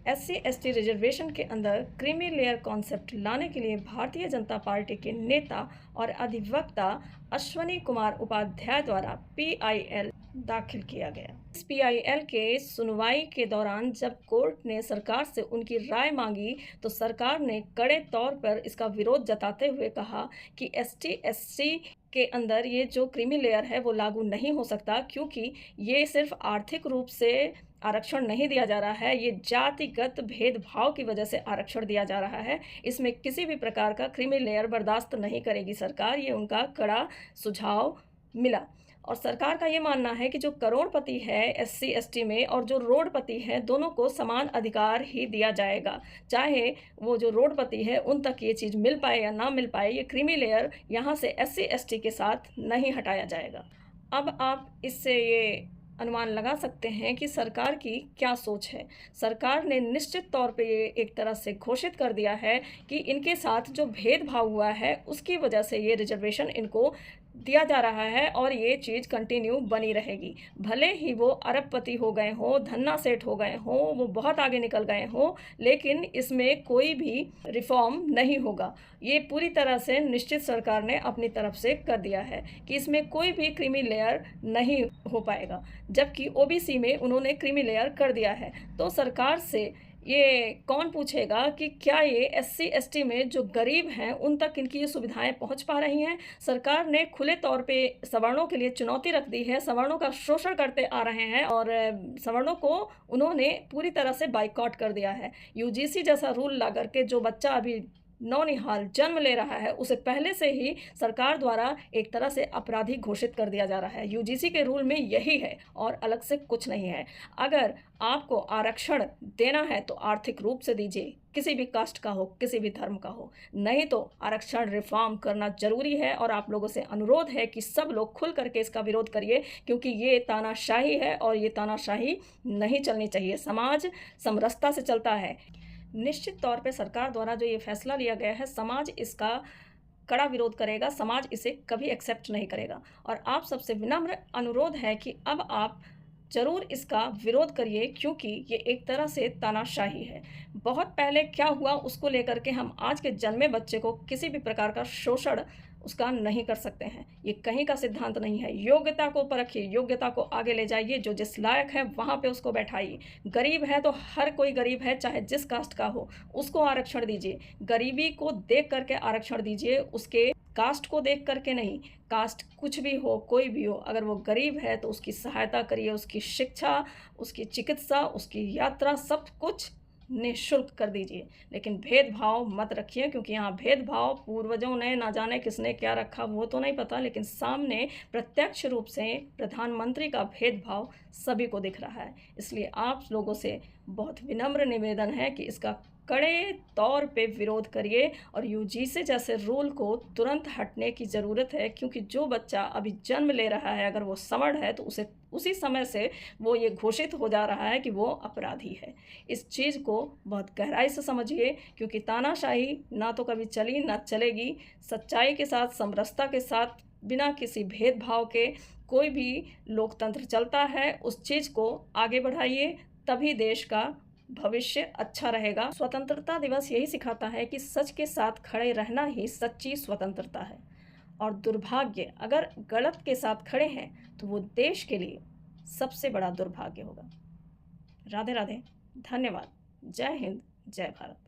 SC ST reservation के अंदर creamy layer concept लाने के लिए भारतीय जनता पार्टी के नेता और अधिवक्ता अश्वनी कुमार उपाध्याय द्वारा PIL दाखिल किया गया। इस PIL के सुनवाई के दौरान जब कोर्ट ने सरकार से उनकी राय मांगी तो सरकार ने कड़े तौर पर इसका विरोध जताते हुए कहा कि ST SC के अंदर ये जो क्रीमी लेयर है वो लागू नहीं हो सकता, क्योंकि ये सिर्फ आर्थिक रूप से आरक्षण नहीं दिया जा रहा है, ये जातिगत भेदभाव की वजह से आरक्षण दिया जा रहा है। इसमें किसी भी प्रकार का क्रीमी लेयर बर्दाश्त नहीं करेगी सरकार, ये उनका कड़ा सुझाव मिला। और सरकार का ये मानना है कि जो करोड़पति है SC ST में और जो रोडपति है, दोनों को समान अधिकार ही दिया जाएगा। चाहे वो जो रोडपति है उन तक ये चीज़ मिल पाए या ना मिल पाए, ये क्रीमी लेयर यहाँ से SC ST के साथ नहीं हटाया जाएगा। अब आप इससे ये अनुमान लगा सकते हैं कि सरकार की क्या सोच है। सरकार ने निश्चित तौर पे ये एक तरह से घोषित कर दिया है कि इनके साथ जो भेदभाव हुआ है उसकी वजह से ये रिजर्वेशन इनको दिया जा रहा है और ये चीज़ कंटिन्यू बनी रहेगी। भले ही वो अरबपति हो गए हों, धन्ना सेठ हो गए हों, वो बहुत आगे निकल गए हों, लेकिन इसमें कोई भी रिफ़ॉर्म नहीं होगा। ये पूरी तरह से निश्चित सरकार ने अपनी तरफ से कर दिया है कि इसमें कोई भी क्रीमी लेयर नहीं हो पाएगा, जबकि OBC में उन्होंने क्रीमी लेयर कर दिया है। तो सरकार से ये कौन पूछेगा कि क्या ये SC ST में जो गरीब हैं उन तक इनकी ये सुविधाएं पहुंच पा रही हैं। सरकार ने खुले तौर पे सवर्णों के लिए चुनौती रख दी है, सवर्णों का शोषण करते आ रहे हैं और सवर्णों को उन्होंने पूरी तरह से बाइकआउट कर दिया है। UGC जैसा रूल ला करके जो बच्चा अभी नौनिहाल जन्म ले रहा है उसे पहले से ही सरकार द्वारा एक तरह से अपराधी घोषित कर दिया जा रहा है। UGC के रूल में यही है और अलग से कुछ नहीं है। अगर आपको आरक्षण देना है तो आर्थिक रूप से दीजिए, किसी भी कास्ट का हो, किसी भी धर्म का हो, नहीं तो आरक्षण रिफॉर्म करना जरूरी है। और आप लोगों से अनुरोध है कि सब लोग खुल करके इसका विरोध करिए, क्योंकि ये तानाशाही है और ये तानाशाही नहीं चलनी चाहिए। समाज समरसता से चलता है। निश्चित तौर पे सरकार द्वारा जो ये फैसला लिया गया है, समाज इसका कड़ा विरोध करेगा, समाज इसे कभी एक्सेप्ट नहीं करेगा। और आप सबसे विनम्र अनुरोध है कि अब आप ज़रूर इसका विरोध करिए, क्योंकि ये एक तरह से तानाशाही है। बहुत पहले क्या हुआ उसको लेकर के हम आज के जन्मे बच्चे को किसी भी प्रकार का शोषण उसका नहीं कर सकते हैं। ये कहीं का सिद्धांत नहीं है। योग्यता को परखिए, योग्यता को आगे ले जाइए, जो जिस लायक है वहाँ पे उसको बैठाइए। गरीब है तो हर कोई गरीब है, चाहे जिस कास्ट का हो, उसको आरक्षण दीजिए। गरीबी को देख करके आरक्षण दीजिए, उसके कास्ट को देख करके नहीं। कास्ट कुछ भी हो, कोई भी हो, अगर वो गरीब है तो उसकी सहायता करिए, उसकी शिक्षा, उसकी चिकित्सा, उसकी यात्रा, सब कुछ निःशुल्क कर दीजिए। लेकिन भेदभाव मत रखिए, क्योंकि यहाँ भेदभाव पूर्वजों ने ना जाने किसने क्या रखा वो तो नहीं पता, लेकिन सामने प्रत्यक्ष रूप से प्रधानमंत्री का भेदभाव सभी को दिख रहा है। इसलिए आप लोगों से बहुत विनम्र निवेदन है कि इसका कड़े तौर पे विरोध करिए और UGC जैसे रूल को तुरंत हटने की ज़रूरत है, क्योंकि जो बच्चा अभी जन्म ले रहा है अगर वो सवर्ण है तो उसे उसी समय से वो ये घोषित हो जा रहा है कि वो अपराधी है। इस चीज़ को बहुत गहराई से समझिए, क्योंकि तानाशाही ना तो कभी चली ना चलेगी। सच्चाई के साथ, समरसता के साथ, बिना किसी भेदभाव के कोई भी लोकतंत्र चलता है। उस चीज़ को आगे बढ़ाइए, तभी देश का भविष्य अच्छा रहेगा। स्वतंत्रता दिवस यही सिखाता है कि सच के साथ खड़े रहना ही सच्ची स्वतंत्रता है। और दुर्भाग्य, अगर गलत के साथ खड़े हैं तो वो देश के लिए सबसे बड़ा दुर्भाग्य होगा। राधे राधे, धन्यवाद। जय हिंद, जय भारत।